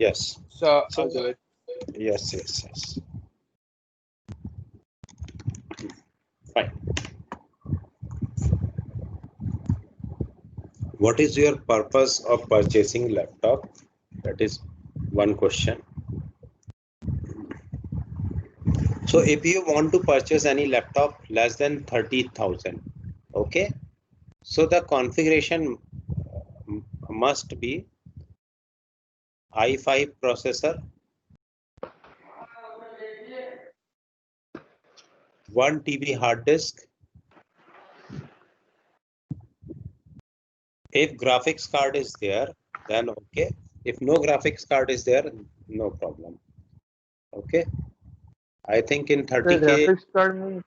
Yes. So So I'll do it. yes. Fine. What is your purpose of purchasing laptop? That is one question. So if you want to purchase any laptop less than 30,000, okay, so the configuration must be i5 processor, 1 TB hard disk. If graphics card is there, then okay. If no graphics card is there, no problem. Okay. I think in 30K. The graphics card means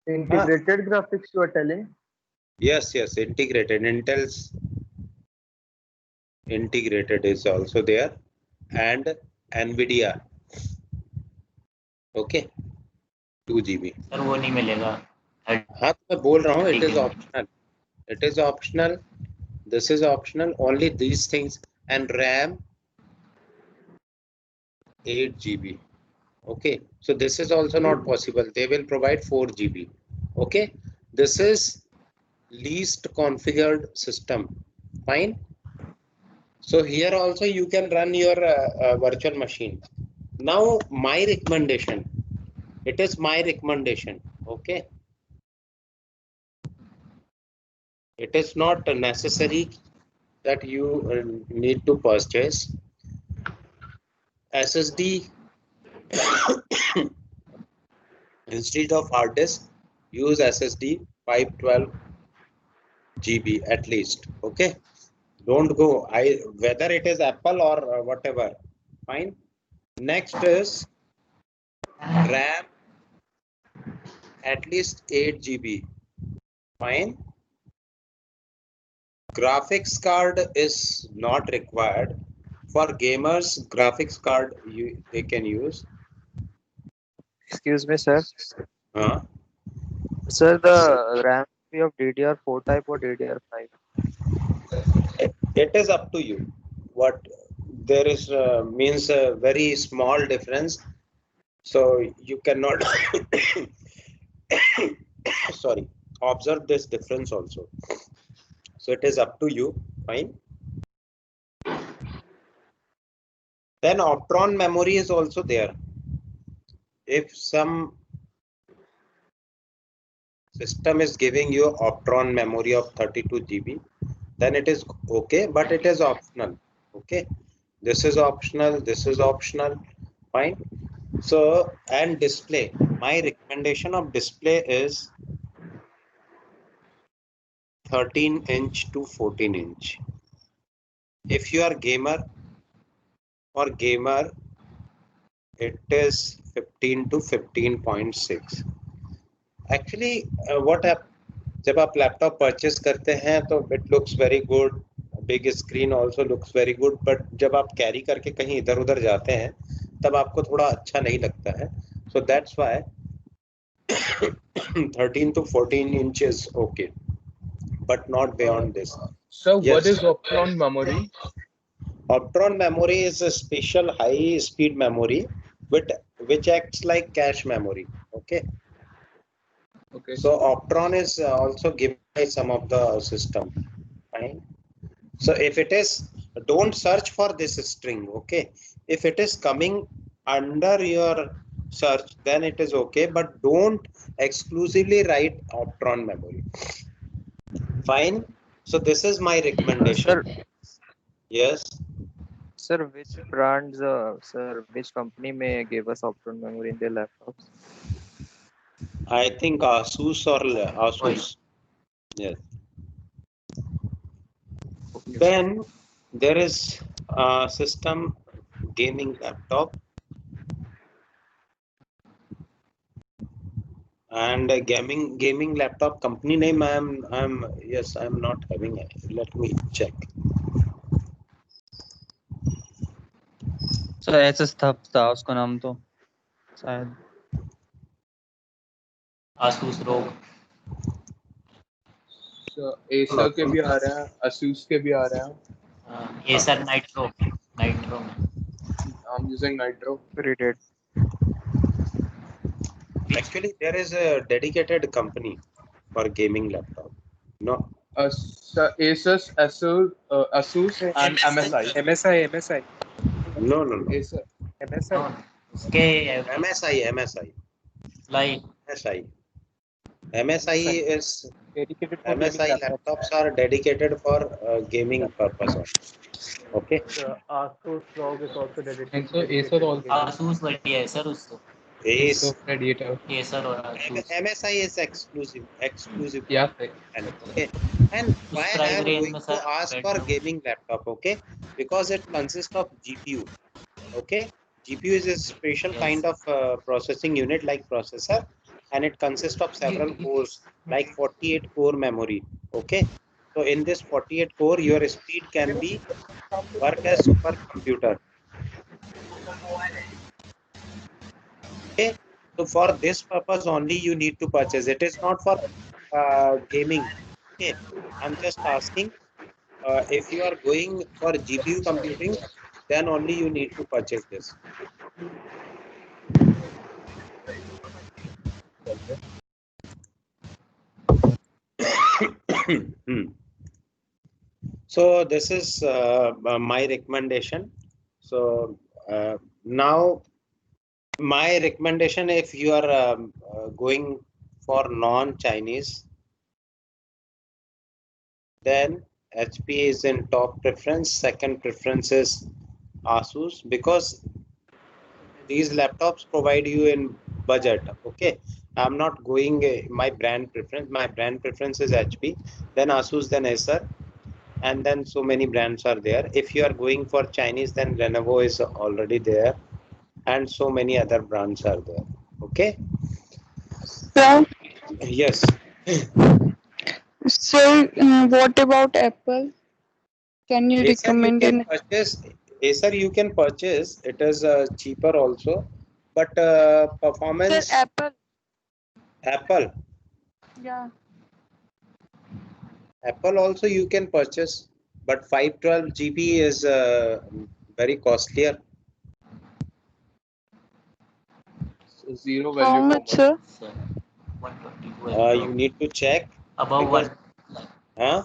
integrated graphics you are telling? Yes, integrated. Intel's integrated is also there, and NVIDIA. Okay, 2 GB. Sir वो नहीं मिलेगा। हाँ तो मैं बोल रहा हूँ, it is optional. It is optional. This is optional. Only these things, and RAM 8 GB. Okay, so this is also not possible. They will provide 4 GB. Okay, this is least configured system. Fine. So here also you can run your virtual machine. Now my recommendation, it is my recommendation. Okay, it is not necessary that you need to purchase SSD. Instead of hard disk, use SSD 512 GB at least. Okay, don't go whether it is Apple or whatever. Fine. Next is RAM at least 8 GB. Fine. Graphics card is not required. For gamers, graphics card they can use. Excuse me, sir. Sir, the RAM of DDR4 type or DDR5? It is up to you. What there is means a very small difference. So you cannot sorry, observe this difference also. So it is up to you. Fine. Then Optron memory is also there. If some system is giving you Optron memory of 32 GB, then it is okay, but it is optional. Okay, this is optional, this is optional. Fine. So, and display, my recommendation of display is 13-inch to 14-inch. If you are gamer, for gamer it is 15 to 15.6. Actually what जब आप laptop purchase करते हैं तो it looks very good, big screen also looks very good, but जब आप carry करके कहीं इधर उधर जाते हैं तब आपको थोड़ा अच्छा नहीं लगता है. So that's why 13 to 14 inches okay, but not beyond this. So Yes. what is Optron memory? Optron memory is a special high speed memory which acts like cache memory. Okay. Okay. So Optron is also given by some of the system. Fine. So if it is, don't search for this string. Okay. If it is coming under your search, then it is okay, but don't exclusively write Optron memory. Fine. So this is my recommendation. Sir, Yes. sir, which brands, which company may give us Optron memory in their laptops? I think Asus or Asus. Yes. Okay. Then there is a system gaming laptop and a gaming laptop company name. I'm not having it. Let me check. Sir SS था उसका नाम तो शायद Asus रोग। So Acer के भी आ रहा है, Asus के भी आ रहा है। Acer nitro. नाइट्रो में I'm using Nitro. Read it. Actually, there is a dedicated company for gaming laptop. No, Asus, Asus, and MSI. MSI. no, no, no. Acer. MSI. no, उसके MSI. like MSI is Dedicated for MSI gaming laptops. laptops are dedicated for gaming purpose only. Okay. Asus ROG is also dedicated. And so Acer also. Asus बढ़िया है sir उससे Is Predator. Acer और Asus MSI is exclusive. Yeah, sir. And okay. And उस why I price am range going में to sir ask for gaming laptop? Okay, because it consists of GPU. Okay, GPU is a special Yes. kind of processing unit like processor, and it consists of several cores like 48 core memory. Okay, so in this 48 core, your speed can be work as supercomputer. Okay, so for this purpose only you need to purchase. It is not for gaming. Okay, I'm just asking if you are going for GPU computing, then only you need to purchase this. So this is my recommendation. So now my recommendation, if you are going for non-Chinese, then HP is in top preference. Second preference is Asus, because these laptops provide you in budget. Okay, I'm not going my brand preference. My brand preference is HP, then Asus, then Acer, and then so many brands are there. If you are going for Chinese, then Lenovo is already there, and so many other brands are there. Okay. Sir, Yes. sir, what about Apple? Can you Acer you recommend can in purchase. Acer you can purchase. It is cheaper also, but Sir, performance. Apple? Apple. Yeah. Apple also you can purchase, but 512 GB is very costlier. So zero How value much, for sir? sir 122 You need to check. above because- one Huh?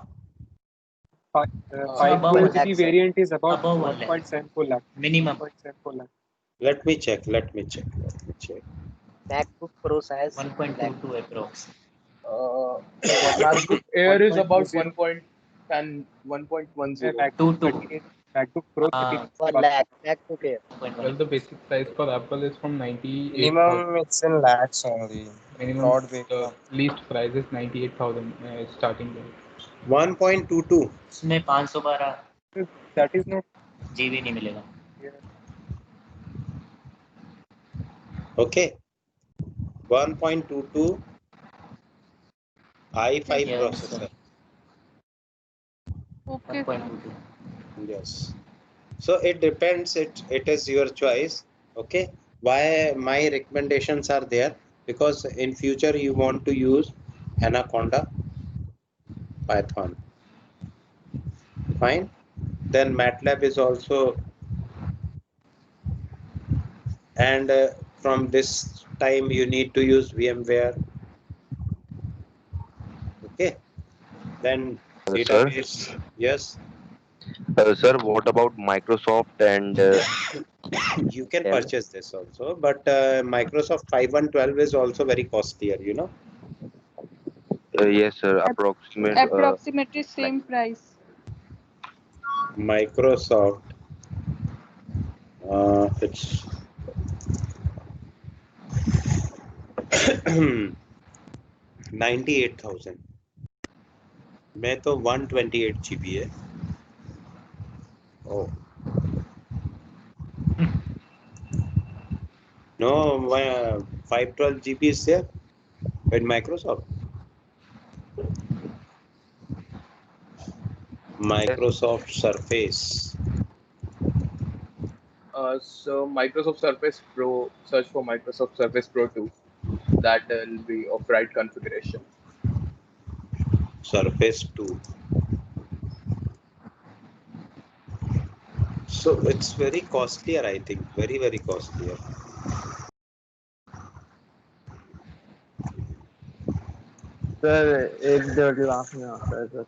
512 lakh, GB variant is about above 1 lakh 1.74 lakh. minimum 1.74 lakh. Let me check. MacBook Pro size 1.22 approx MacBook Air is about 1.20. 1.10, 1.10. MacBook 22 38, MacBook Pro 38. 1 lakh MacBook Air. Well, the basic price for Apple is from 98,000. Minimum it's in lakhs only. Minimum Not big. least price is 98,000 starting there. 1.22. उसमें 512 That is not GB नहीं मिलेगा here. Okay. 1.22 i5 Yes, processor. Okay, sir. 1.22 Yes. So it depends. It is your choice. Okay. Why my recommendations are there? Because in future you want to use Anaconda, Python. Fine. Then MATLAB is also, and from this time you need to use VMware. Okay. Then Sir, database. Yes. sir, what about Microsoft and You can Dell? purchase this also, but Microsoft 5112 is also very costlier, you know. Yes, sir, approximate. Approximately same price. Microsoft, it's 98,000. मैं तो 128 GB है. Oh. No, 512 GB is there in Microsoft. Microsoft Surface. So Microsoft Surface Pro, search for Microsoft Surface Pro 2. That will be of right configuration. Surface 2. So it's very costlier, I think, very costlier. Sir 1.5 lakh में आता है sir.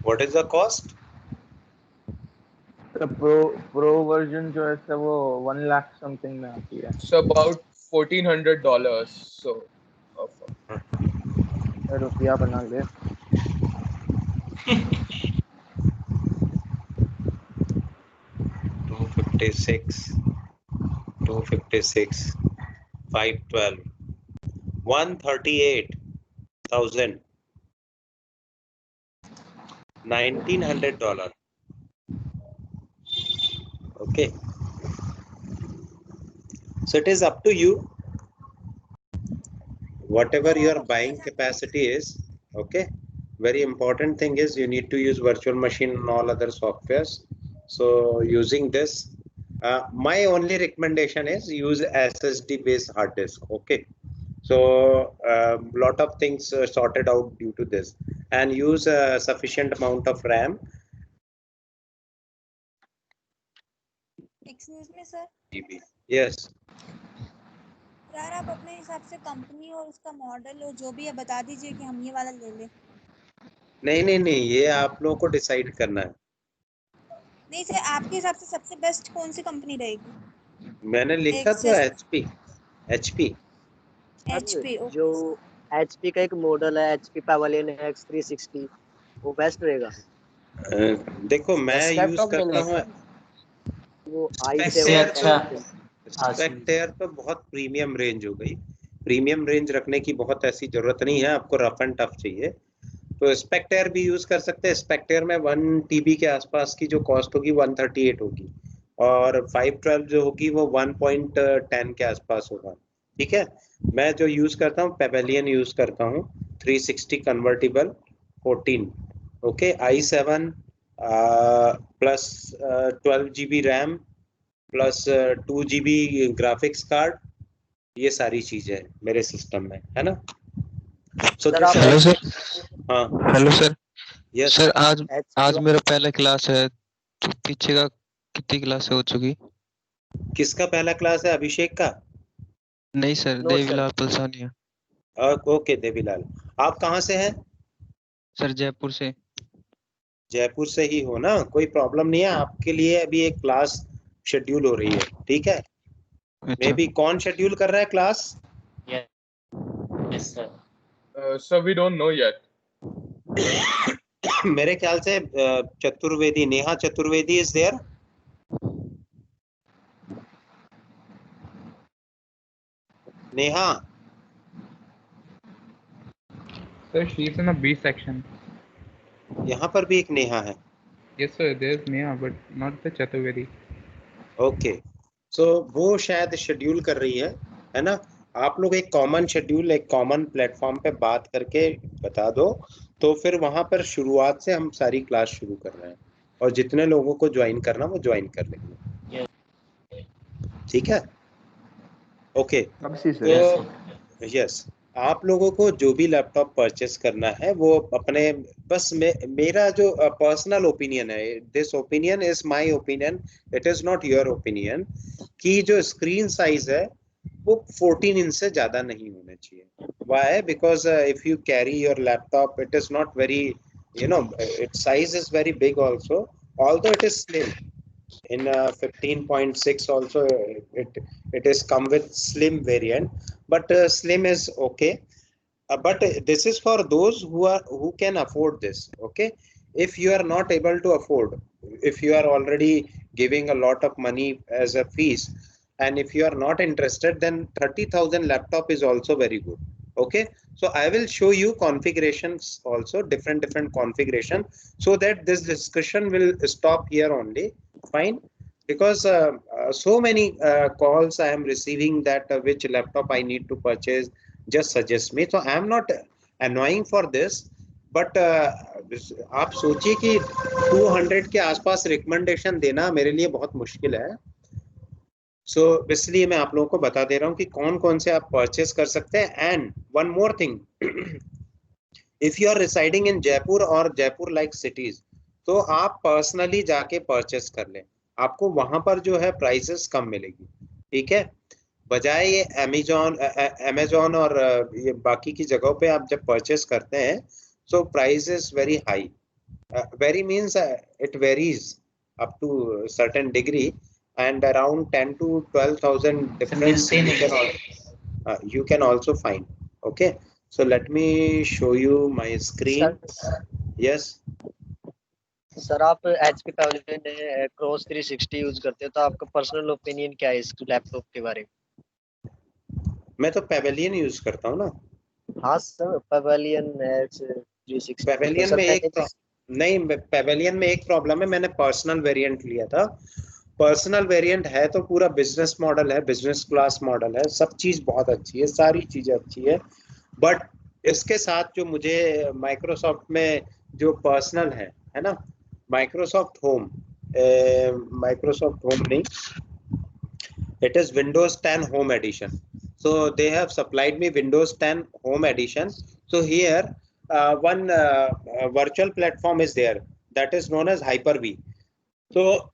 What is the cost? The pro version जो है sir वो 1 lakh something में आती है. So about $1,400. So रुपया बना ले. $256, 512, $138,000, $1,900. Okay. So it is up to you. Whatever your buying capacity is, okay. Very important thing is you need to use virtual machine and all other softwares. So using this, my only recommendation is use SSD based hard disk. Okay. So lot of things sorted out due to this, and use a sufficient amount of RAM. Excuse me sir. Yes. यार आप अपने हिसाब से company और उसका model और जो भी है बता दीजिए कि हम ये वाला ले लें. नहीं, ये आप लोगों को डिसाइड करना है. नहीं सर, आपके हिसाब से सबसे बेस्ट कौन सी कंपनी रहेगी? मैंने लिखा तो HP. जो HP का एक मॉडल है HP Pavilion X360 वो बेस्ट रहेगा. देखो मैं यूज करता हूँ वो इससे अच्छा स्पेक्टेयर पे बहुत प्रीमियम रेंज हो गई. प्रीमियम रेंज रखने की बहुत ऐसी जरूरत नहीं है, आपको रफ एंड टफ चाहिए तो स्पेक्टेयर भी यूज कर सकते हैं. स्पेक्टेयर में 1 TB के आसपास की जो कॉस्ट होगी 138 होगी और 512 जो होगी वो 1.10 के आसपास होगा. ठीक है. मैं जो यूज करता हूँ पेवेलियन यूज करता हूँ 360 convertible 14. Okay. i7 plus 12 GB RAM plus 2 GB graphics card, ये सारी चीजें मेरे सिस्टम में है ना. Hello sir. हाँ हेलो सर. यस सर आज मेरा पहला क्लास है तो पीछे का कितनी क्लास हो चुकी? किसका पहला क्लास है? अभिषेक का? नहीं सर, देवीलाल पलसानिया. ओके देवीलाल. आप कहाँ से हैं? सर जयपुर से. जयपुर से ही हो ना, कोई प्रॉब्लम नहीं है. आपके लिए अभी एक क्लास शेड्यूल हो रही है. ठीक है. मे बी कौन शेड्यूल कर रहा है class? Yes sir. So we don't know yet. मेरे ख्याल से Chaturvedi, Neha Chaturvedi is there. Neha. Sir, she's in a B section. यहाँ पर भी एक नेहा है. Yes sir, there's Neha, but not the Chaturvedi. Okay. So वो शायद शेड्यूल कर रही है ना. आप लोग एक कॉमन शेड्यूल, एक कॉमन प्लेटफॉर्म पे बात करके बता दो तो फिर वहां पर शुरुआत से हम सारी क्लास शुरू कर रहे हैं और जितने लोगों को ज्वाइन करना वो ज्वाइन कर लेंगे. ठीक है. ओके. यस. आप लोगों को जो भी लैपटॉप परचेस करना है वो अपने बस मेरा जो पर्सनल ओपिनियन है, this opinion is my opinion, it is not your opinion, कि जो स्क्रीन साइज है वो 14 इंच से ज्यादा नहीं होना चाहिए. Why? Because if you carry your laptop it is not very, you know, its size is very big also, although it is slim. In 15.6 also it is come with slim variant, but slim is okay. But this is for those who can afford this. Okay. If you are not able to afford, if you are already giving a lot of money as a fees, and if you are not interested, then 30,000 laptop is also very good. Okay. So I will show you configurations also, different configuration, so that this discussion will stop here only. Fine. Because so many calls I am receiving that which laptop I need to purchase, just suggest me. So I am not annoying for this, but आप सोचिए कि 200 के आसपास recommendation देना मेरे लिए बहुत मुश्किल है. सो इसलिए मैं आप लोगों को बता दे रहा हूँ कि कौन कौन से आप परचेस कर सकते हैं. And one more thing, if you are residing in Jaipur or Jaipur like cities, तो आप पर्सनली जाके परचेस कर लें, आपको वहां पर जो है प्राइसेस कम मिलेगी, ठीक है। बजाय ये अमेजोन और ये बाकी की जगहों पे आप जब परचेस करते हैं so price is very high. Very means it varies up to a certain degree, and around 10 to 12,000 difference you can also find. Okay, so let me show you my screen. Yes. Sir आप HP Pavilion cross 360 use करते हो, तो आपका personal opinion क्या है इस laptop के बारे में? मैं तो पेवेलियन यूज करता हूँ ना। हाँ सर, पेवेलियन X360 पेवेलियन में पेवेलियन में एक प्रॉब्लम है, मैंने पर्सनल वेरिएंट लिया था। पर्सनल वेरिएंट है तो पूरा बिजनेस मॉडल है, बिजनेस क्लास मॉडल है, सब चीज बहुत अच्छी है, सारी चीजें अच्छी है, बट इसके साथ जो मुझे माइक्रोसॉफ्ट में जो पर्सनल है ना, माइक्रोसॉफ्ट होम नहीं, it is Windows 10 Home Edition. So they have supplied me Windows 10 Home Edition. So here one virtual platform is there that is known as Hyper-V. So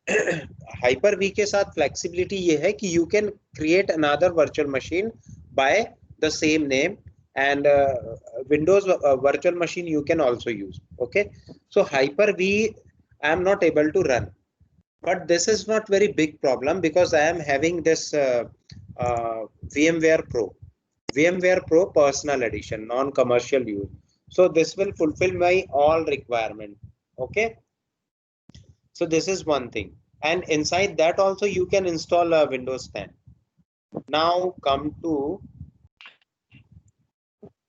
Hyper-V के साथ flexibility ये है कि you can create another virtual machine by the same name, and Windows virtual machine you can also use. Okay, so Hyper-V I am not able to run. But this is not very big problem because I am having this VMware Pro Personal Edition, non-commercial use. So this will fulfill my all requirement. Okay. So this is one thing, and inside that also you can install Windows 10. Now come to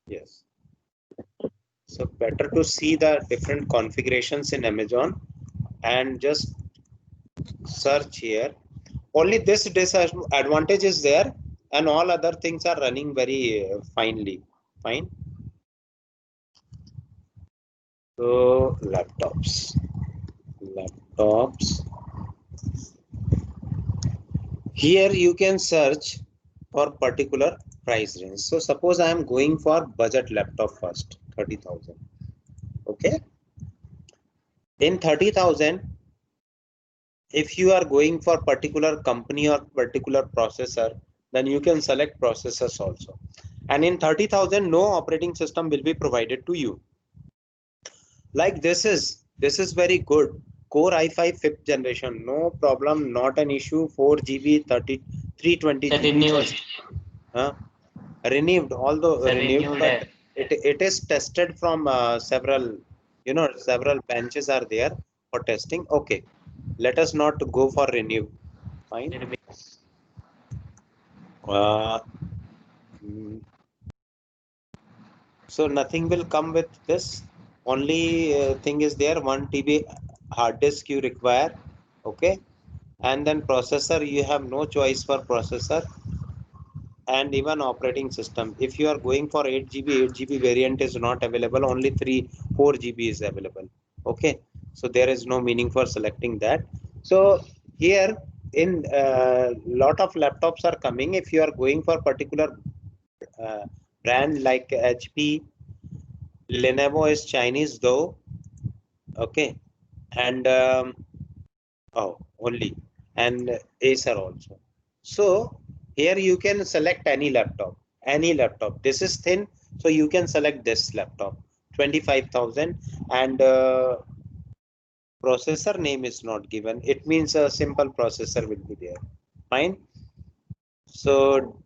yes. So better to see the different configurations in Amazon and just search here. Only this disadvantage is there, and all other things are running very fine. So laptops. Here you can search for particular price range. So suppose I am going for budget laptop first, 30,000. Okay. In 30,000, if you are going for particular company or particular processor, then you can select processors also. And in 30,000, no operating system will be provided to you. Like this is very good. Core i5 5th generation, no problem, not an issue. 4 GB, 320 GB. Renewed, although renewed, but it is tested from several benches are there for testing. Okay. Let us not go for renew. Fine. So nothing will come with this. Only thing is there, 1 TB hard disk you require. Okay. And then processor, you have no choice for processor, and even operating system. If you are going for 8 GB variant is not available, only 4 GB is available. Okay. So there is no meaning for selecting that. So here in lot of laptops are coming. If you are going for particular brand like HP, Lenovo is Chinese though. Okay, and only, and Acer also. So here you can select any laptop. This is thin, so you can select this laptop. 25,000, and processor name is not given. It means a simple processor will be there. Fine. So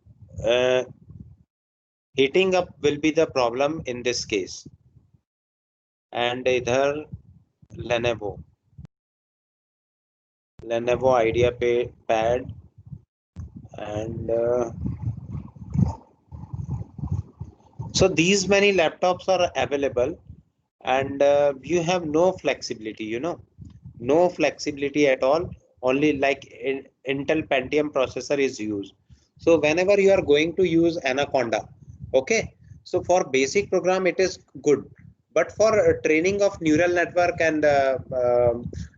heating up will be the problem in this case. And either Lenovo IdeaPad, and so these many laptops are available, and you have no flexibility, no flexibility at all. Only like Intel Pentium processor is used. So whenever you are going to use Anaconda, okay, so for basic program it is good, but for training of neural network and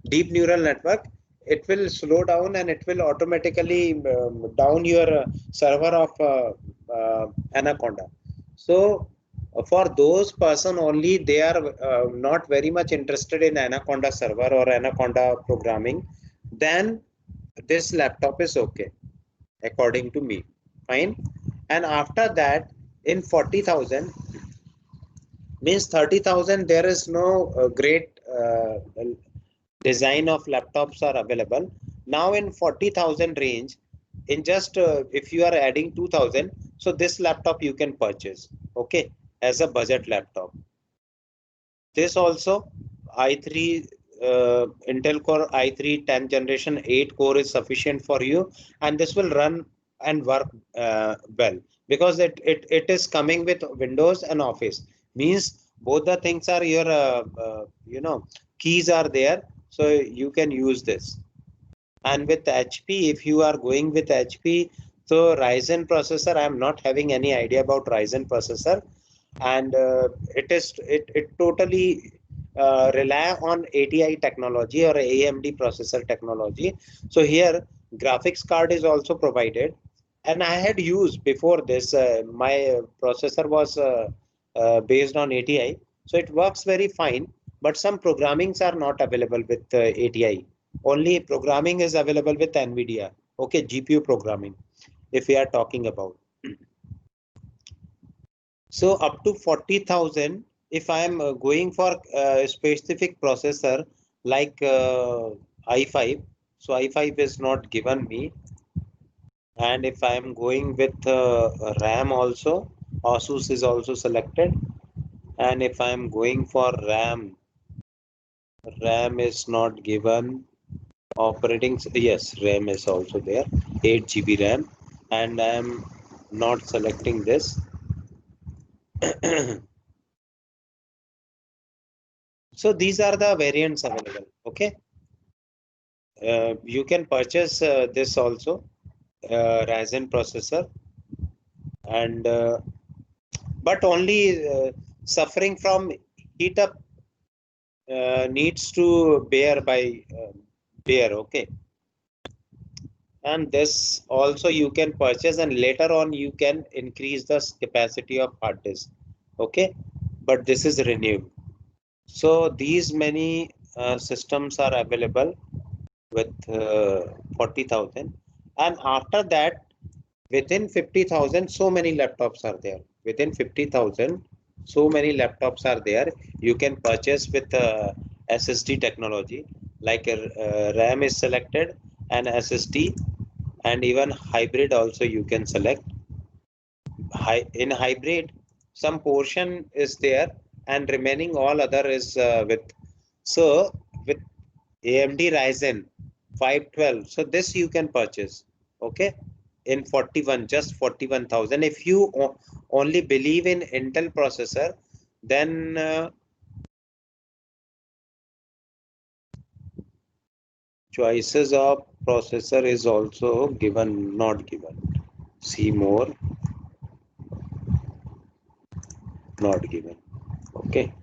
deep neural network, it will slow down and it will automatically down your server of Anaconda. So For those person only, they are not very much interested in Anaconda server or Anaconda programming, then this laptop is okay, according to me. Fine. And after that, in 40,000 means 30,000, there is no great design of laptops are available. Now in 40,000 range, in just if you are adding 2,000, so this laptop you can purchase, okay, as a budget laptop. This also i3 Intel Core i3 10th generation 8 core is sufficient for you, and this will run and work well, because it is coming with Windows and Office, means both the things are your you know, keys are there, so you can use this. And with HP, if you are going with HP, so Ryzen processor, I am not having any idea about Ryzen processor, and it totally rely on ATI technology or AMD processor technology. So here graphics card is also provided, and I had used before this. My processor was based on ATI, so it works very fine. But some programmings are not available with ATI. Only programming is available with NVIDIA. Okay, GPU programming, if we are talking about. So up to 40,000, if I am going for a specific processor like i5, so i5 is not given me. And if I am going with RAM also, Asus is also selected. And if I am going for RAM is not given. Operating, yes, RAM is also there, 8 GB RAM, and I am not selecting this. So these are the variants available. Okay, you can purchase this also, Ryzen processor, and but only suffering from heat up needs to bear by bear. Okay, and this also you can purchase, and later on you can increase the capacity of hard disk. Okay, but this is renewed. So these many systems are available with 40,000, and after that within 50,000 so many laptops are there. Within 50,000 so many laptops are there. You can purchase with SSD technology, like RAM is selected and SSD, and even hybrid also you can select. In hybrid, some portion is there and remaining all other is with. So with AMD Ryzen 512, so this you can purchase, okay, in 41, just 41,000. If you only believe in Intel processor, then choices of processor is also given, not given. See more, not given. Okay.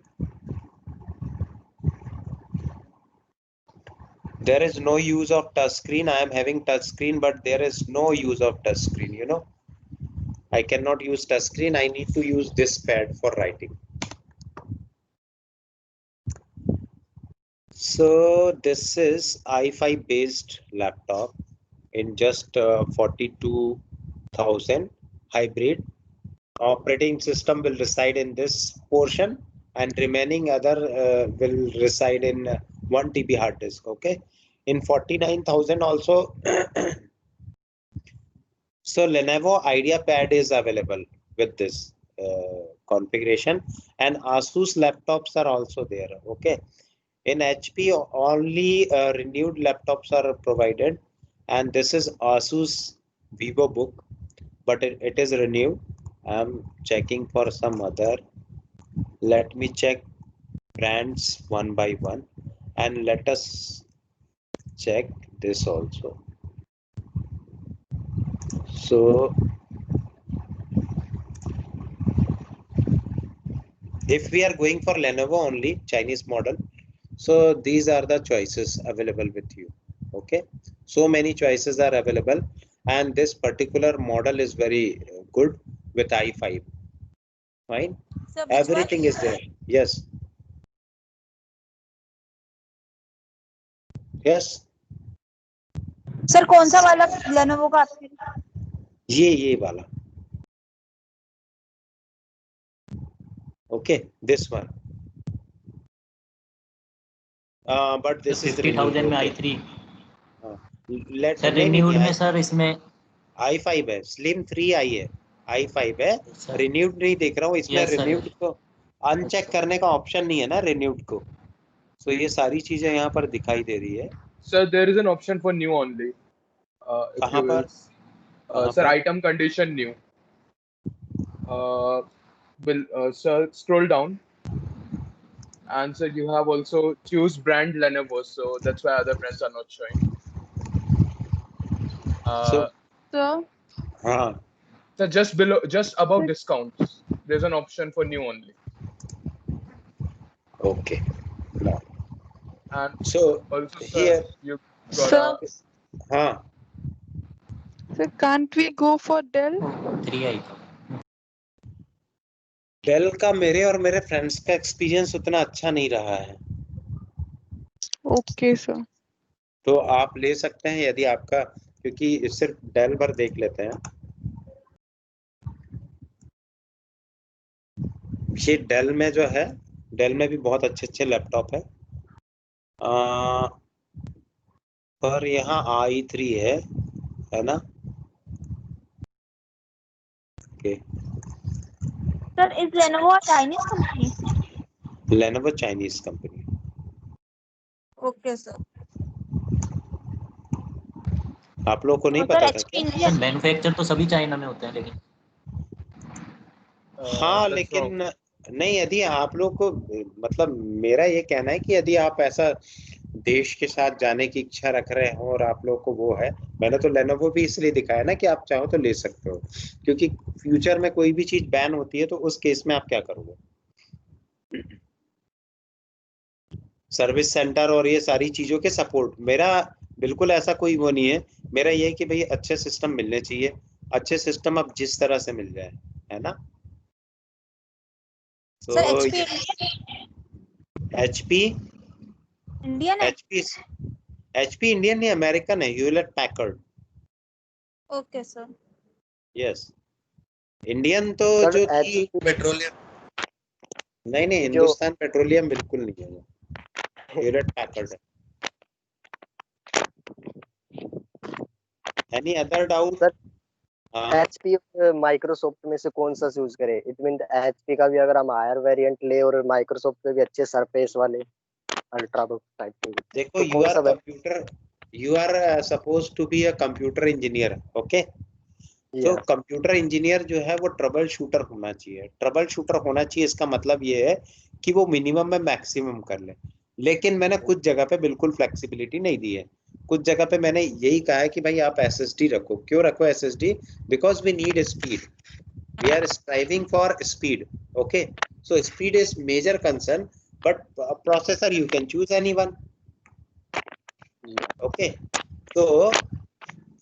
There is no use of touch screen. I am having touch screen, but there is no use of touch screen. You know, I cannot use touch screen. I need to use this pad for writing. So this is i5 based laptop in just 42,000 hybrid. Operating system will reside in this portion, and remaining other will reside in 1 TB hard disk. Okay, in 49,000 also. So Lenovo IdeaPad is available with this configuration, and Asus laptops are also there. Okay, in HP only renewed laptops are provided, and this is Asus VivoBook, but it is renewed. I'm checking for some other. Let me check brands one by one, and let us check this also. So if we are going for Lenovo only, Chinese model, so these are the choices available with you. Okay, so many choices are available, and this particular model is very good with i5. Fine. Sir, which one? Everything is there. Yes. Yes. Sir कौन सा वाला Lenovo का आपके? ये वाला. Okay, this one. But this is 50,000 में i3 Let sir renewed में sir इसमें i5 है, स्लिम 3i है, i5 है, रिन्यूड नहीं देख रहा हूँ इसमें. Yes, sir. रिन्यूड को अनचेक करने का ऑप्शन नहीं है ना रिन्यूड को. तो ये सारी चीजें यहाँ पर दिखाई दे रही है. Sir, there is an option for new only. कहाँ पर? Sir, item condition new. Sir, scroll down. And sir, you have also choose brand Lenovo, so that's why other brands are not showing. So, Sir, So just below, just above discounts, there's an option for new only. okay. No. And So also, sir, here, you Sir. got sir, can't we go for Dell? 3i का del का मेरे और मेरे friends का experience उतना अच्छा नहीं रहा है. Okay, sir. तो आप ले सकते हैं यदि आपका, क्योंकि सिर्फ डेल पर देख लेते हैं. ये डेल में जो है, डेल में भी बहुत अच्छे अच्छे लैपटॉप है. पर यहाँ i3 है ना? Okay. Sir is Lenovo Chinese company? Lenovo Chinese company. Okay sir. आप लोगों को नहीं पता था क्या? मैन्युफैक्चर तो सभी चाइना में होते हैं लेकिन हाँ लेकिन नहीं, यदि आप लोग को, मतलब मेरा ये कहना है कि यदि आप ऐसा देश के साथ जाने की इच्छा रख रहे हो और आप लोग को वो है, मैंने तो लेनोवो भी इसलिए दिखाया ना कि आप चाहो तो ले सकते हो, क्योंकि फ्यूचर में कोई भी चीज बैन होती है तो उस केस में आप क्या करोगे. सर्विस सेंटर और ये सारी चीजों के सपोर्ट, मेरा बिल्कुल ऐसा कोई वो नहीं है. मेरा ये है कि भाई अच्छे सिस्टम मिलने चाहिए. अच्छे सिस्टम अब जिस तरह से मिल जाए, है ना? तो HP इंडियन है? HP इंडियन नहीं, अमेरिकन है. Hewlett Packard. Okay sir. Yes. Indian तो सर, जो थी पेट्रोलियम, नहीं हिंदुस्तान पेट्रोलियम बिल्कुल नहीं है वो. ह्यूलेट पैकर्ड है. Any other doubt? Sir HP और माइक्रोसॉफ्ट में से कौन सा यूज करें? इट मीन HP का भी अगर हम हायर वेरिएंट ले और माइक्रोसॉफ्ट पे भी अच्छे सरफेस वाले अल्ट्रा बुक टाइप के. देखो, you are suppose to be a computer engineer. Okay. तो कंप्यूटर इंजीनियर जो है वो ट्रबल शूटर होना चाहिए. ट्रबल शूटर होना चाहिए, इसका मतलब ये है कि वो मिनिमम में मैक्सिमम कर ले. लेकिन मैंने कुछ जगह पे बिल्कुल फ्लेक्सिबिलिटी नहीं दी है. कुछ जगह पे मैंने यही कहा है कि भाई आप SSD रखो. क्यों रखो SSD? Because we need speed. We are striving for speed. Okay. So speed is major concern, but processor you can choose anyone. Okay. So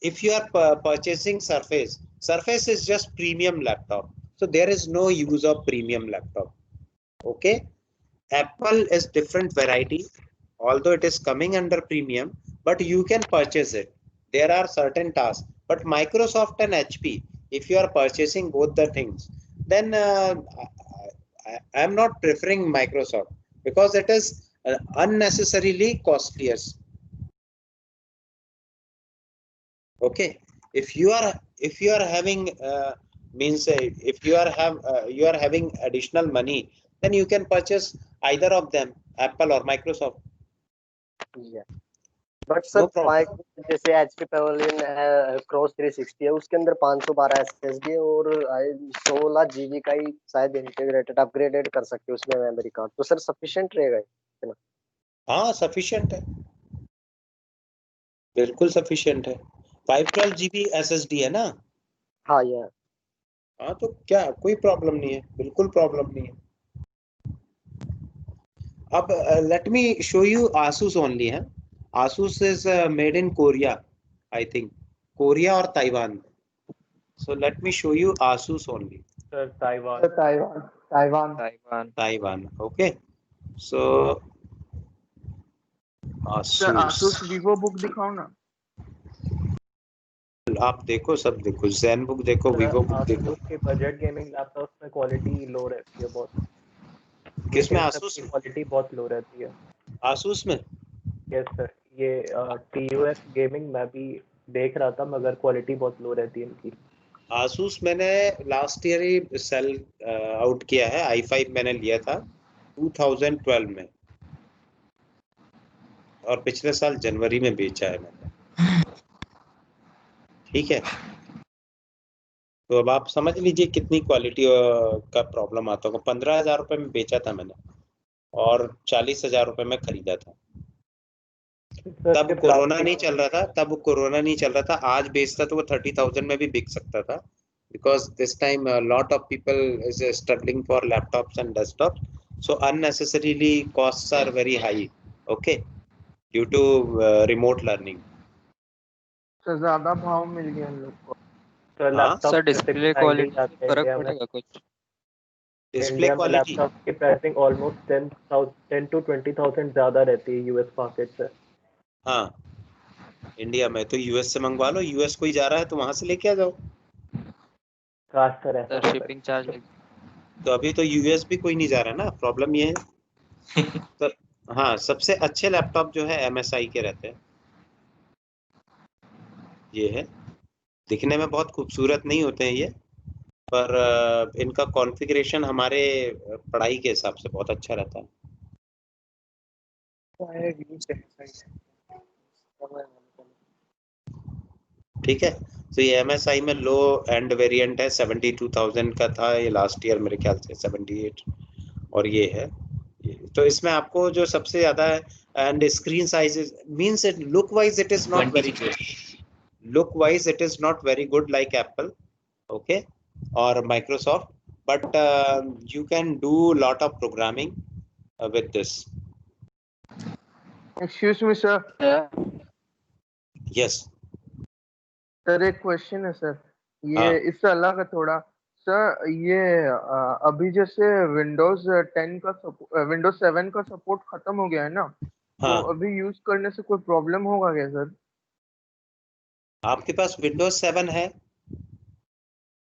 if you are purchasing Surface is just premium laptop, so there is no use of premium laptop. Okay. Apple is different variety, although it is coming under premium, but you can purchase it. There are certain tasks, but Microsoft and HP, if you are purchasing both the things, then I am not preferring Microsoft, because it is unnecessarily costlier. Okay. If you are having if you are having additional money, then you can purchase either of them, Apple or Microsoft. Yeah. But sir जैसे HP Pavilion है, cross 360 है, उसके अंदर 512 SSD और 16 GB का ही शायद integrated upgraded कर सकते हो उसमें मेमोरी कार्ड. तो सर सफिशिएंट रहेगा इतना? हाँ सफिशिएंट है, बिल्कुल सफिशिएंट है. 512 GB SSD है ना? हाँ यार. हाँ तो क्या कोई प्रॉब्लम नहीं है, बिल्कुल प्रॉब्लम नहीं है. अब let me show you Asus only है. Asus is made in Korea, I think. Korea or Taiwan. So let me show you Asus only. Sir, Taiwan. Taiwan. Taiwan. Taiwan. Okay. So sir Asus. Asus Vivo book दिखाओ ना। आप देखो, सब देखो, Zen book देखो, Vivo book देखो। Asus के budget gaming laptops में क्वालिटी लो रहती है बहुत। किसमें? Asus की में? क्वालिटी बहुत लो रहती है Asus में? यस सर, ये TUF गेमिंग मैं भी देख रहा था, मगर क्वालिटी बहुत लो रहती है इनकी। Asus मैंने लास्ट ईयर ही सेल आउट किया है। i5 मैंने लिया था 2012 में, और पिछले साल जनवरी में बेचा है मैंने। ठीक है, तो अब आप समझ लीजिए कितनी क्वालिटी का प्रॉब्लम आता होगा। 15,000 रुपये में बेचा था मैंने, और 40,000 रुपये में खरीदा था। तब कोरोना नहीं चल रहा था, आज बेचता तो वो 30,000 में भी बिक सकता था, because this time a lot of people is struggling for laptops and desktops, so unnecessarily costs are very high, okay, due to remote learning. तो ज्यादा भाव मिल गया हम लोग को। सर डिस्प्ले क्वालिटी फर्क पड़ेगा कुछ? डिस्प्ले क्वालिटी लैपटॉप की प्राइसिंग ऑलमोस्ट 10 to 20,000 ज्यादा रहती है यूएस मार्केट से। हाँ, इंडिया में तो यूएस से मंगवा लो, यूएस कोई जा रहा है तो वहां से लेके आ जाओ। सर शिपिंग चार्ज तो अभी तो यूएस भी कोई नहीं जा रहा ना, प्रॉब्लम ये है। तो हाँ, सबसे अच्छे लैपटॉप जो है MSI के रहते हैं। ये है, दिखने में बहुत खूबसूरत नहीं होते हैं ये, पर इनका कॉन्फ़िगरेशन हमारे पढ़ाई के हिसाब से बहुत अच्छा रहता है। ठीक है, तो ये MSI में लो एंड वेरिएंट है, 72,000 का था ये लास्ट ईयर, मेरे ख्याल से 78, और ये है। तो इसमें आपको जो सबसे ज्यादा है, and screen size means it look wise it is not very good, look wise it is not very good like Apple, okay, और Microsoft, but you can do lot of programming with this. Excuse me sir. Yes. Sir एक question है sir, ये इससे अलग है थोड़ा। Sir ये अभी जैसे विंडोज 10 का विंडोज 7 का सपोर्ट खत्म हो गया है ना, तो अभी यूज करने से कोई प्रॉब्लम होगा क्या सर? आपके पास विंडोज 7 है?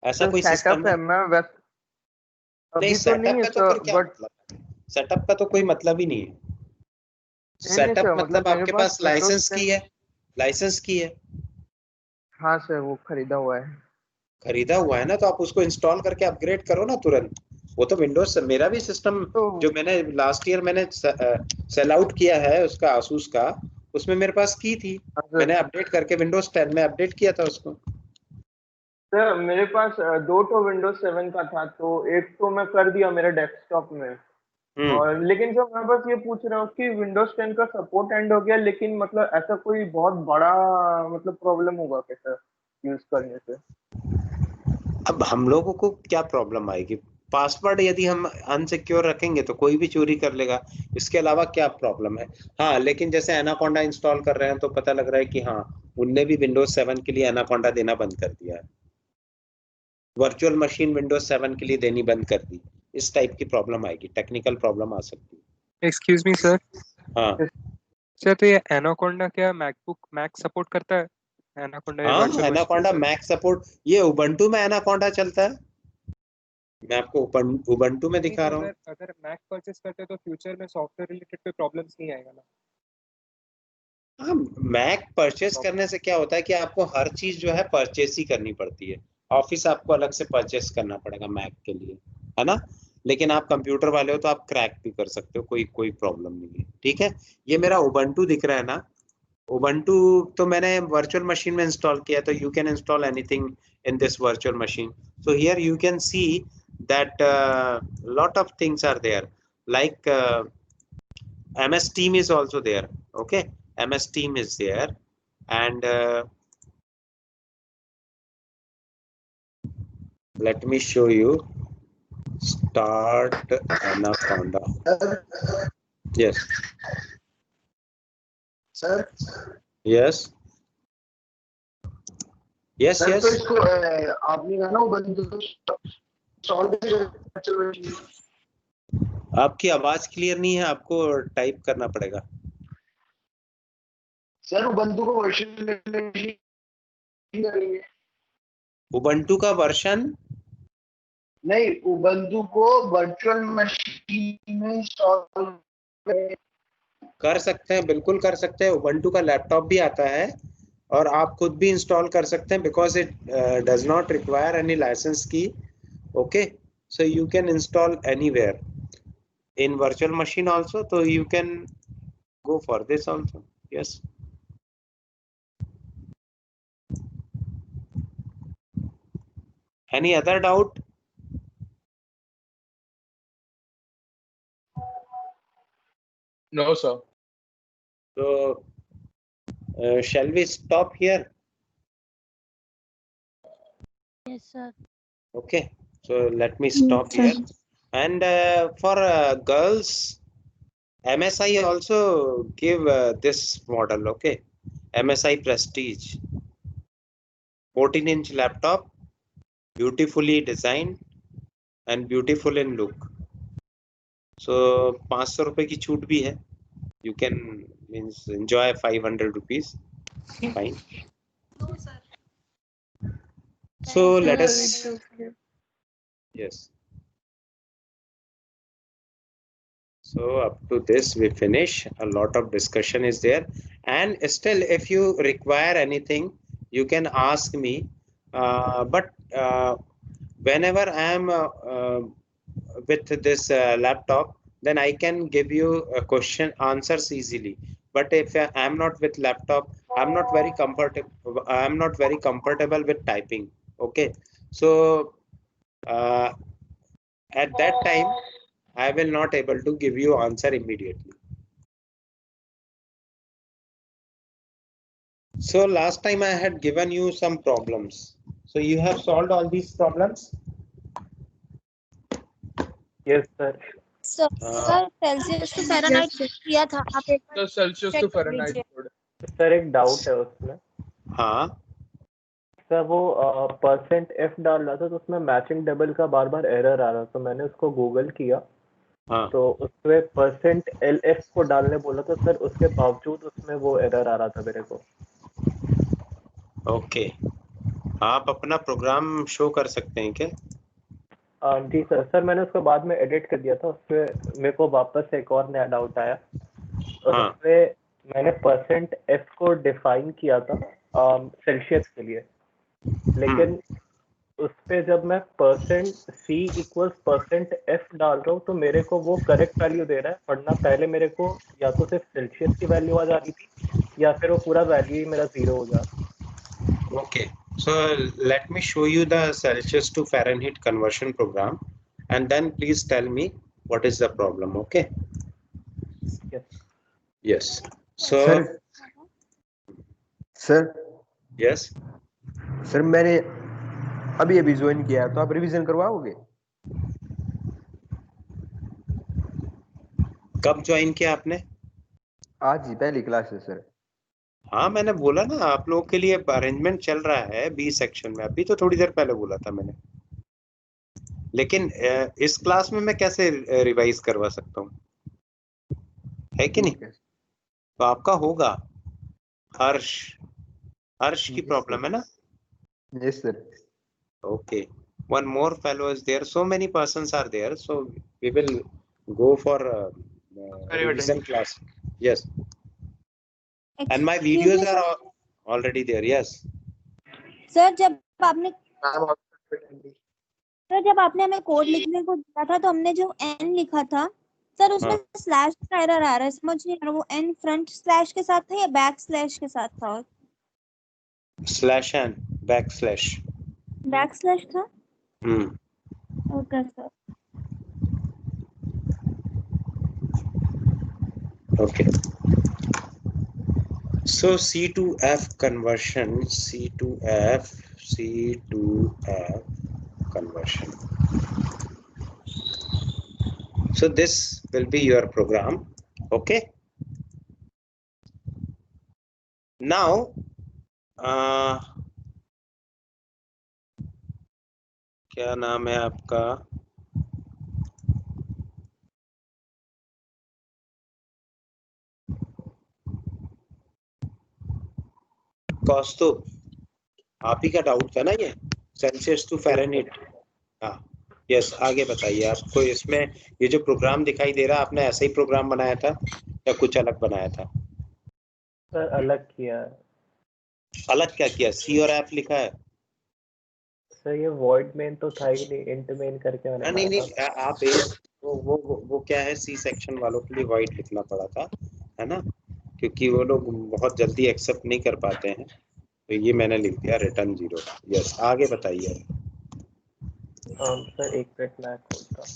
ऐसा कोई सिस्टम है? मैं वैसे अभी तो नहीं है सर, बट सेटअप का तो कोई मतलब ही नहीं है। सेटअप मतलब आपके पास लाइसेंस की है, लाइसेंस की है। हाँ सर, वो खरीदा हुआ है। खरीदा हुआ है ना, तो आप उसको इंस्टॉल करके अपग्रेड करो ना तुरंत। वो तो विंडोज, मेरा भी सिस्टम जो मैंने लास्ट ईयर मैंने सेल आउट किया है उसका, आसूस का, उसमें मेरे पास की थी, मैंने अपडेट करके विंडोज 10 में अपडेट किया था उसको। सर मेरे पास 2 तो विंडोज 7 का था, तो एक तो मैं कर दिया मेरे डेस्कटॉप में, और लेकिन सर मैं बस ये पूछ रहा हूँ कि विंडोज 10 का सपोर्ट एंड हो गया, लेकिन मतलब ऐसा कोई बहुत बड़ा मतलब प्रॉब्लम होगा क्या सर यूज करने से? अब हम लोगों को क्या प्रॉब्लम आएगी? पासवर्ड यदि हम अनसिक्योर रखेंगे तो कोई भी चोरी कर लेगा, इसके अलावा क्या प्रॉब्लम है? हाँ, लेकिन जैसे एनाकोंडा इंस्टॉल कर रहे हैं तो पता लग रहा है कि हाँ, उनने भी विंडोज 7 के लिए एनाकोंडा देना बंद कर दिया है, वर्चुअल मशीन विंडोज 7 के लिए देनी बंद कर दी। इस टाइप की प्रॉब्लम आएगी, टेक्निकल प्रॉब्लम आ सकती है। Excuse me sir. हाँ सर, तो ये एनाकोंडा क्या मैक सपोर्ट करता है? एनाकोंडा एनाकोंडा मैक सपोर्ट, ये उबंटू में एनाकोंडा चलता है, मैं आपको उबंटू में दिखा रहा हूँ। अगर मैक परचेस करते हैं तो फ्यूचर में सॉफ्टवेयर रिलेटेड कोई प्रॉब्लम्स नहीं आएगा ना? हाँ, मैक परचेस करने से क्या होता है कि आपको हर चीज जो है परचेस ही करनी पड़ती है। ऑफिस आपको अलग से परचेस करना पड़ेगा मैक के लिए, है ना? लेकिन आप कंप्यूटर वाले हो तो आप क्रैक भी कर सकते हो, कोई प्रॉब्लम नहीं है। ठीक है, ये मेरा उबंटू दिख रहा है ना, उबंटू तो मैंने वर्चुअल मशीन में इंस्टॉल किया, तो you can install anything in this virtual machine. So here you can see that lot of things are there, like MS Team is also there, okay, MS Team is there, and let me show you. Start Anaconda. Yes sir. Yes. Sir तो इसको आपने कहा ना Ubuntu आपकी आवाज clear नहीं है, आपको टाइप करना पड़ेगा। सर उबंटू को वर्जन करेंगे। उबंटू का वर्जन नहीं, उबंटू को वर्चुअल मशीन में इंस्टॉल कर सकते हैं, बिल्कुल कर सकते हैं। उबंटू का लैपटॉप भी आता है और आप खुद भी इंस्टॉल कर सकते हैं, because it does not require any license की। Okay, so you can install anywhere in virtual machine also, so you can go for this also. Yes, any other doubt? No, sir. So shall we stop here? Yes, sir. Okay, so let me stop here. And for girls, MSI also give this model. Okay, MSI Prestige 14-inch laptop, beautifully designed and beautiful in look. So 500 रुपए की छूट भी है. You can means enjoy 500 rupees. Fine. No, sir. So let us. Yes. So up to this we finish. A lot of discussion is there, and still if you require anything you can ask me, but whenever I am with this laptop, then I can give you a question answers easily. But if I am not with laptop, I'm not very comfortable with typing. Okay, so at that time I will not able to give you answer immediately. So last time I had given you some problems. So you have solved all these problems? Yes, sir. Sir Celsius to Fahrenheit किया था, आप एक बार तो Celsius check to कर Fahrenheit लीजिए। Code. Sir एक doubt है उसमें। हाँ सर वो %f डाल रहा था तो उसमें मैचिंग डबल का बार बार एरर आ रहा, तो मैंने उसको गूगल किया। हाँ तो उसमें %lf को डालने बोला तो सर उसके बावजूद उसमें वो एरर आ रहा था मेरे को। ओके, आप अपना प्रोग्राम शो कर सकते हैं क्या? जी सर। सर मैंने उसको बाद में एडिट कर दिया था, उसमें मेरे को वापस एक और नया डाउट आया। हाँ। उसमें मैंने %f को डिफाइन किया था सेल्सियस के लिए, लेकिन उस पे जब मैं %c = %f डाल रहा हूँ तो मेरे को वो करेक्ट वैल्यू दे रहा है, वरना पहले मेरे को या तो सिर्फ सेल्सियस की वैल्यू आ जा रही थी या फिर वो पूरा वैल्यू ही मेरा 0 हो जा रहा। Okay, so let me show you the Celsius to Fahrenheit conversion program, and then please tell me what is the problem. Okay. Yes. Yes. So. Sir Yes. Sir मैंने अभी अभी ज्वाइन किया है, तो आप रिवीजन करवाओगे? कब ज्वाइन किया आपने? आज ही पहली क्लास है सर। हाँ मैंने बोला ना आप लोगों के लिए अरेंजमेंट चल रहा है बी सेक्शन में, अभी तो थोड़ी देर पहले बोला था मैंने। लेकिन इस क्लास में मैं कैसे रिवाइज करवा सकता हूँ, है कि नहीं? तो आपका होगा। हर्ष की प्रॉब्लम है ना? Yes sir. Okay, one more fellow is there. So many persons are there, so we will go for revision class. Yes. And my videos are already there. Yes. Sir जब आपने हमें कोड लिखने को दिया था तो हमने जो n लिखा था सर उसमें स्लैश का एरर आ रहा है, समझ नहीं आ रहा वो n फ्रंट स्लैश के साथ था या बैक स्लैश के साथ था? Slash and back slash. Back slash था। Okay sir. Okay. So C2F conversion, C2F conversion. So this will be your program. Okay. Now क्या नाम है आपका? कौस्तुभ, आप ही का डाउट था ना ये, सेल्सियस टू फ़ारेनहीट। हाँ यस, आगे बताइए। आपको इसमें ये जो प्रोग्राम दिखाई दे रहा है, आपने ऐसा ही प्रोग्राम बनाया था या कुछ अलग बनाया था? सर अलग किया है। अलग क्या किया? सी और एफ लिखा है? सर ये वॉइड मेन तो था ही नहीं, इंट मेन करके मैंने नहीं बनाया नहीं, आप एक वो क्या है, सी सेक्शन वालों के लिए वाइड लिखना पड़ा था, है ना, क्योंकि वो लोग बहुत जल्दी एक्सेप्ट नहीं कर पाते हैं, तो ये मैंने लिख दिया रिटर्न 0। यस, आगे बताइए। सर एक मिनट मैं खोलता हूँ।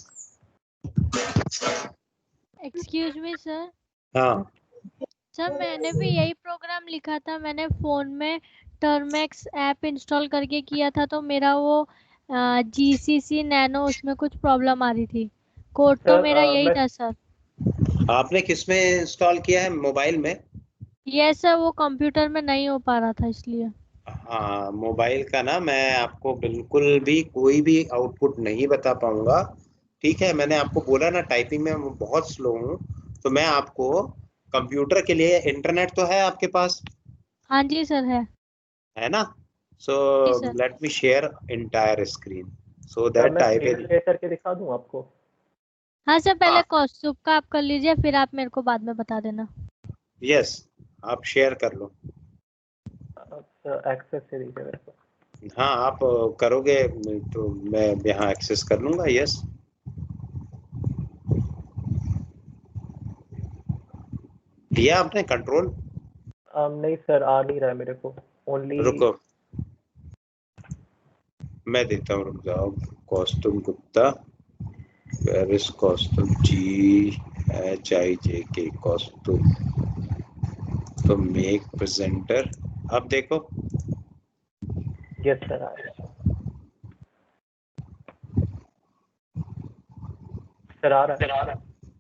Excuse me sir. हाँ सर मैंने भी यही प्रोग्राम लिखा था, मैंने फोन में टर्मेक्स ऐप इंस्टॉल करके किया था, तो मेरा वो GCC नैनो उसमें कुछ प्रॉब्लम आ रही थी। कोड तो मेरा यही था सर। आपने किस में इंस्टॉल किया है? मोबाइल में? ये सर वो कंप्यूटर में नहीं हो पा रहा था इसलिए। हाँ, मोबाइल का ना मैं आपको बिल्कुल भी कोई भी आउटपुट नहीं बता पाऊंगा, ठीक है। मैंने आपको बोला ना, टाइपिंग में मैं बहुत स्लो हूँ, तो मैं आपको कंप्यूटर के लिए, इंटरनेट तो है आपके पास, हाँ जी सर है ना? सो let me share entire screen so sir that मैं आई स्क्रीन विल। शेयर करके दिखा दूं आपको? हाँ सर, पहले कौस्तुभ का आप कर लीजिए, फिर आप मेरे को बाद में बता देना। यस, आप शेयर कर लो। एक्सेस से दीजिए मेरे को। हाँ, आप करोगे तो मैं यहाँ एक्सेस कर लूंगा। यस, दिया आपने कंट्रोल? नहीं सर, आ नहीं रहा है मेरे को, ओनली। रुको, मैं देता हूँ, रुक जाओ। Kaustubh Gupta, where is Kaustubh? GHIJK, Kaustubh. तो मेक प्रेजेंटर, अब देखो। यस सर, आ रहा है सर, आ रहा है।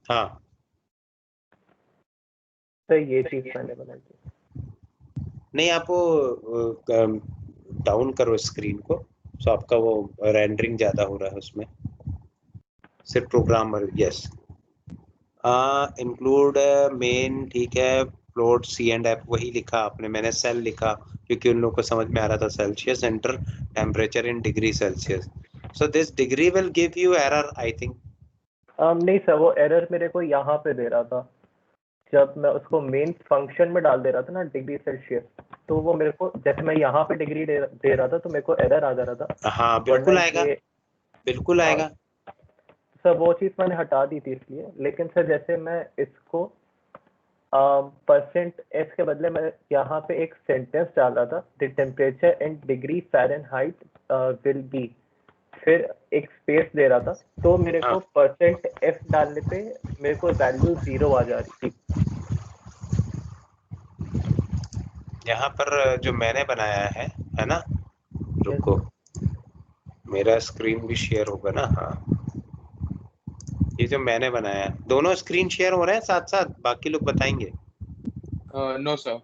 हाँ सर ये चीज मैंने बनाई थी। नहीं, आप वो डाउन करो स्क्रीन को, तो आपका वो रेंडरिंग ज्यादा हो रहा है उसमें। सिर्फ प्रोग्रामर, यस। इंक्लूड मेन, ठीक है। प्लॉट सी एंड एफ, वही लिखा आपने, मैंने सेल लिखा क्योंकि उन लोगों को समझ में आ रहा था। Celsius, enter temperature in degree Celsius. So this degree will give you error, I think. नहीं सर, वो एरर मेरे को यहाँ पे दे रहा था, जब मैं उसको मेन फंक्शन में डाल दे रहा था ना, डिग्री सेल्सियस, तो वो मेरे को, जैसे मैं यहाँ पे डिग्री दे रहा था तो मेरे को एरर आ जा रहा था। हाँ बिल्कुल आएगा, बिल्कुल आएगा। सर वो चीज मैंने हटा दी थी इसलिए, लेकिन सर जैसे मैं इसको %s के बदले मैं यहाँ पे एक सेंटेंस डाल रहा था, the temperature in degree Fahrenheit will be, फिर एक स्पेस दे रहा था, तो मेरे को %f डालने पे मेरे को वैल्यू 0 आ जा रही थी। यहाँ पर जो मैंने बनाया है ना, रुको, मेरा स्क्रीन भी शेयर होगा ना? हाँ, ये जो मैंने बनाया है, दोनों स्क्रीन शेयर हो रहे हैं साथ साथ? बाकी लोग बताएंगे? नो सर,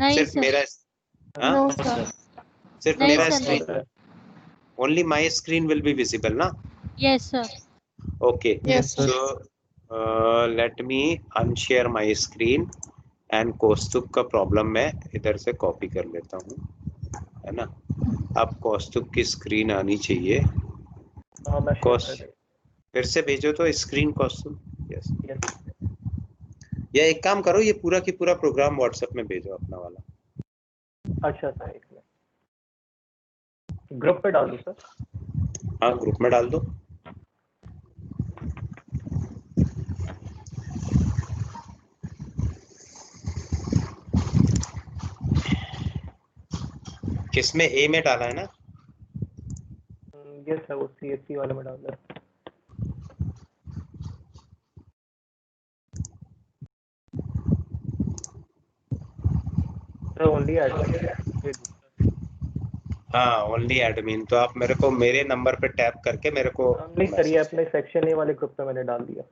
सिर्फ मेरा? नो सर, सिर्फ नहीं मेरा sir, screen? Only my screen will be visible ना? Yes sir. Okay, so let me unshare my screen and Kaustubh का प्रॉब्लम मैं इधर से कॉपी कर लेता हूँ, है ना? अब कौस्तुभ की स्क्रीन आनी चाहिए। फिर से भेजो तो स्क्रीन कौस्तुभ। यस, या एक काम करो, ये पूरा की पूरा प्रोग्राम व्हाट्सएप में भेजो अपना वाला। अच्छा सर, एक मिनट, ग्रुप पे डाल दो सर? हाँ, ग्रुप में डाल दो। किसमें? ए में डाला है ना? यस सर, वो CSC वाले में डाल दो। Sir only admin. हाँ, ओनली एडमिन। तो आप मेरे को मेरे नंबर पे टैप करके मेरे को नहीं सर, ये अपने सेक्शन ए वाले ग्रुप पे मैंने डाल दिया।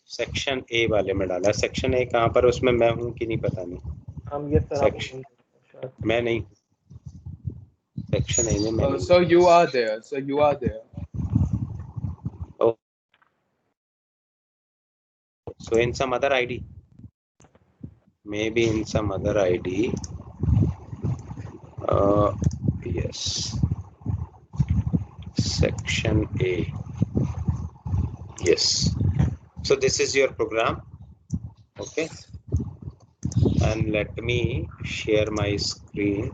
सेक्शन ए वाले में डाला? सेक्शन ए कहाँ पर? उसमें मैं हूँ कि नहीं पता नहीं। हम ये सर सेक्शन मैं नहीं। Section A में मैंने So you are there. So you are there. Oh. So in some other ID, maybe in some other ID. Yes. Section A. Yes. So this is your program. Okay. And let me share my screen.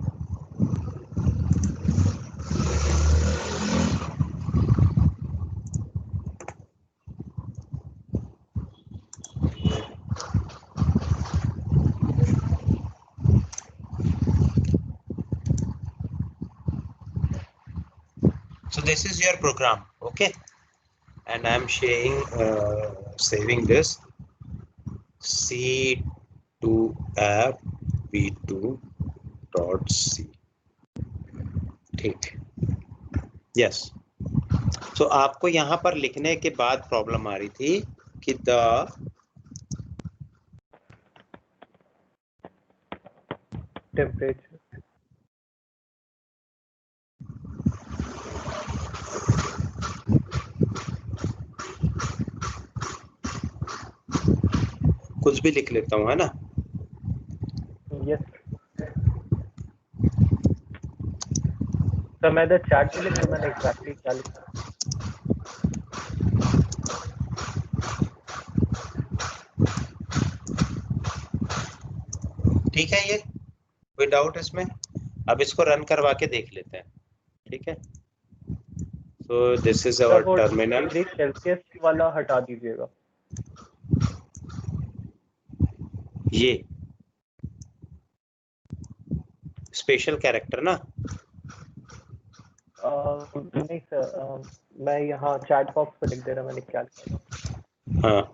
So this is your program, okay? And I'm sharing, saving this C2 app v2.c. ठीक, yes. So आपको यहाँ पर लिखने के बाद problem आ रही थी कि द टेम्परेचर कुछ भी लिख लेता हूँ, है ना? यस सर, मैं इधर चैट में लिखा, मैंने एग्जैक्टली क्या लिखा? ठीक है, ये कोई डाउट इसमें? अब इसको रन करवा के देख लेते हैं, ठीक है? So this is our terminal. Celsius वाला हटा दीजिएगा। ये स्पेशल कैरेक्टर ना? नहीं सर, मैं यहाँ चैट बॉक्स पे लिख दे रहा, मैंने क्या लिखा। हाँ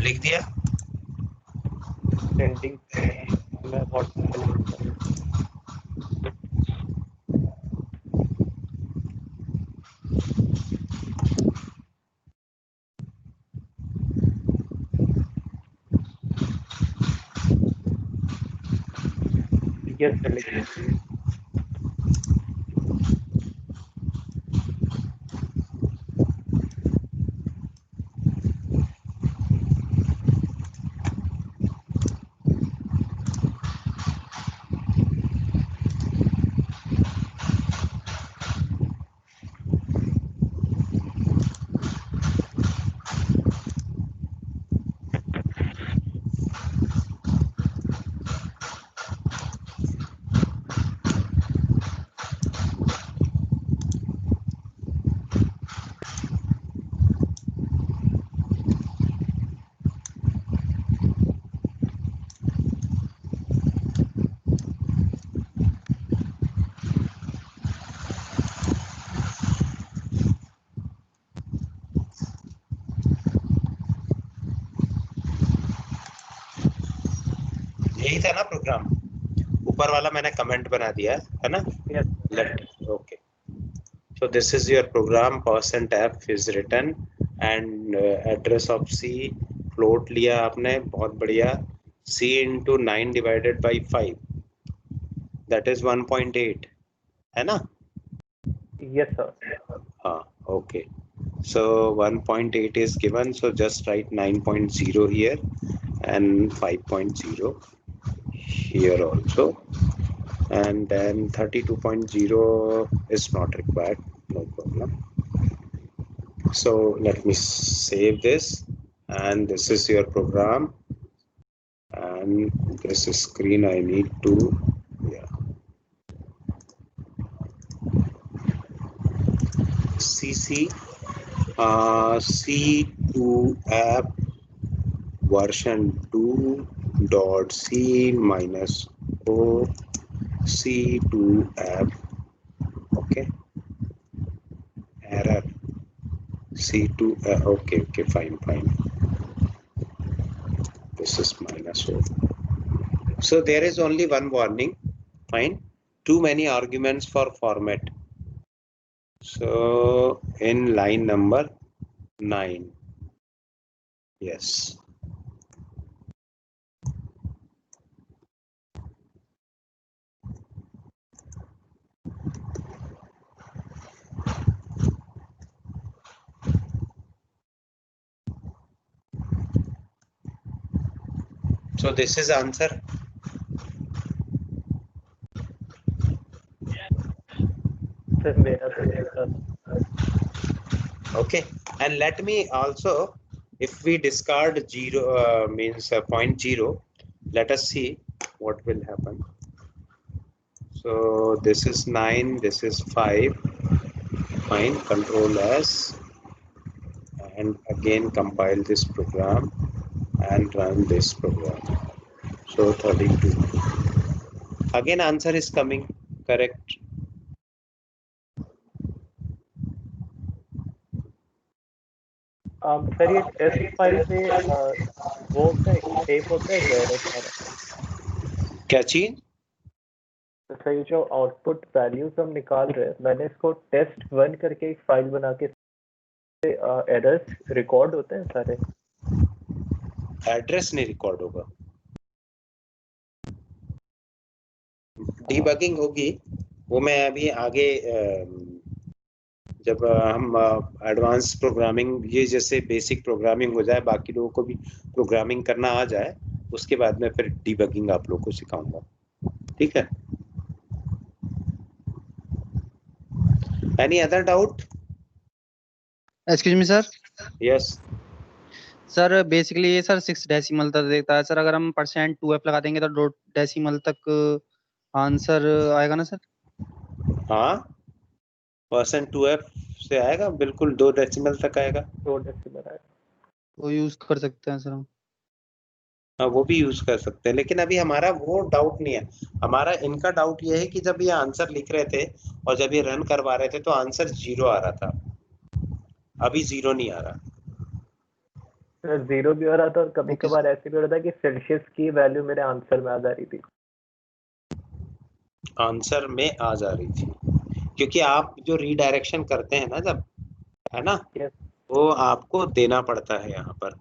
लिख दिया। सेंडिंग मैं व्हाट्सएप पे लिखूंगा। यस सर, लिखिए। यही था ना प्रोग्राम? ऊपर वाला मैंने कमेंट बना दिया है ना? Let okay. So this is your program. %f is written and address of C float लिया आपने, बहुत बढ़िया। C into 9 divided by 5, that is 1.8, है ना? Yes sir. हाँ, okay. So 1.8 is given, so just write 9.0 here and 5.0 here also, and then 32.0 is not required, no problem. So let me save this, and this is your program, and this screen I need to, yeah, CC C2 app version 2 dot c minus o c2f. Okay, error c2, okay, fine, this is minus o. So there is only one warning, fine, too many arguments for format. So in line number 9, yes. So this is answer. Okay, and let me also, if we discard 0 means 0.0, let us see what will happen. So this is 9, this is 5, fine, Control S, and again compile this program and run this program. So 32. Again answer is coming correct. Sir ये test file पे वो होता है, save होता है क्या सारा? क्या चीज? तो सर ये जो आउटपुट वैल्यूज हम निकाल रहे हैं, मैंने इसको test1 करके एक फाइल बना के, एरर्स रिकॉर्ड होते हैं सारे? एड्रेस नहीं रिकॉर्ड होगा, डीबगिंग होगी, वो मैं अभी आगे जब हम एडवांस प्रोग्रामिंग, ये जैसे बेसिक प्रोग्रामिंग हो जाए, बाकी लोगों को भी प्रोग्रामिंग करना आ जाए, उसके बाद में फिर डीबगिंग आप लोगों को सिखाऊंगा, ठीक है? Any other doubt? Excuse me sir. Yes sir, basically ये सर 6 डेसिमल तक देखता है सर, अगर हम %2f लगा देंगे तो 2 डेसिमल तक आंसर आएगा ना सर? हाँ, %2f से आएगा, बिल्कुल 2 डेसिमल तक आएगा। 2 डेसिमल आएगा, वो यूज कर सकते हैं सर हम? हाँ, वो भी यूज कर सकते हैं, लेकिन अभी हमारा वो डाउट नहीं है। हमारा इनका डाउट ये है कि जब ये आंसर लिख रहे थे और जब ये रन करवा रहे थे तो आंसर 0 आ रहा था, अभी 0 नहीं आ रहा। सर 0 भी आ रहा था और कभी कभार ऐसे भी हो रहा था कि सेल्सियस की वैल्यू मेरे आंसर में आ जा रही थी। आंसर में आ जा रही थी क्योंकि आप जो रीडायरेक्शन करते हैं ना, जब, है ना, वो आपको देना पड़ता है। यहाँ पर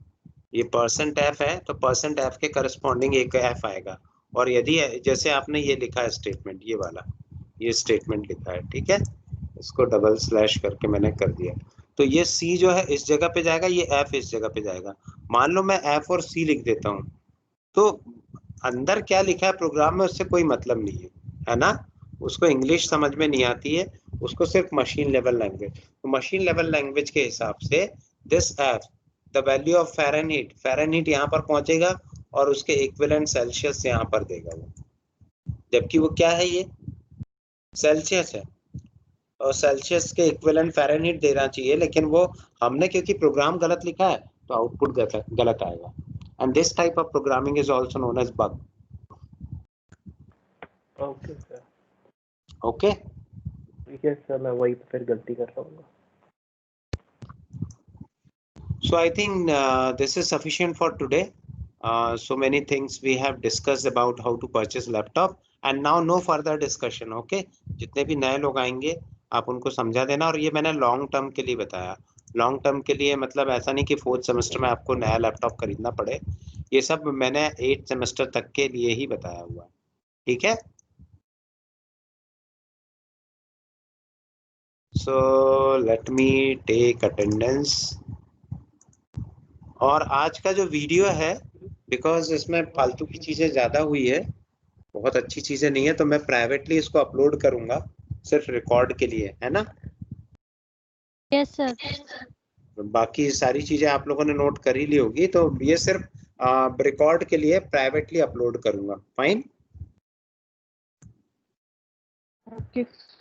ये %f है तो %f के करस्पॉन्डिंग एक f आएगा, और यदि जैसे आपने ये लिखा है स्टेटमेंट, ये वाला ये स्टेटमेंट लिखा है, ठीक है, इसको डबल स्लैश करके मैंने कर दिया, तो ये c जो है इस जगह पे जाएगा, ये f इस जगह पे जाएगा। मान लो मैं f और c लिख देता हूँ, तो अंदर क्या लिखा है प्रोग्राम में उससे कोई मतलब नहीं है ना, उसको इंग्लिश समझ में नहीं आती है, उसको सिर्फ मशीन लेवल लैंग्वेज। तो मशीन लेवल लैंग्वेज के हिसाब से this f the value of Fahrenheit यहाँ पर पहुंचेगा और उसके इक्विवेलेंट सेल्सियस यहाँ पर देगा वो, जबकि वो क्या है, ये सेल्सियस है और सेल्सियस के इक्विवेलेंट फ़ारेनहीट देना चाहिए, लेकिन वो हमने क्योंकि प्रोग्राम गलत लिखा है तो आउटपुट गलत आएगा। And this type of programming is also known as bug. Okay sir, okay, ठीक है सर, मैं वही फिर गलती कर रहा हूँ। So I think this is sufficient for today. So many things we have discussed about how to purchase laptop, and now no further discussion. Okay, जितने भी नए लोग आएंगे आप उनको समझा देना, और ये मैंने लॉन्ग टर्म के लिए बताया। लॉन्ग टर्म के लिए मतलब ऐसा नहीं कि 4th सेमेस्टर में आपको नया लैपटॉप खरीदना पड़े, ये सब मैंने 8th सेमेस्टर तक के लिए ही बताया हुआ है, ठीक है? So let me take attendance. और आज का जो वीडियो है, बिकॉज इसमें फालतू की चीजें ज्यादा हुई है, बहुत अच्छी चीजें नहीं है, तो मैं प्राइवेटली इसको अपलोड करूंगा सिर्फ रिकॉर्ड के लिए, है ना? Yes sir. बाकी सारी चीजें आप लोगों ने नोट कर ही ली होगी, तो ये सिर्फ रिकॉर्ड के लिए प्राइवेटली अपलोड करूंगा। Fine, okay.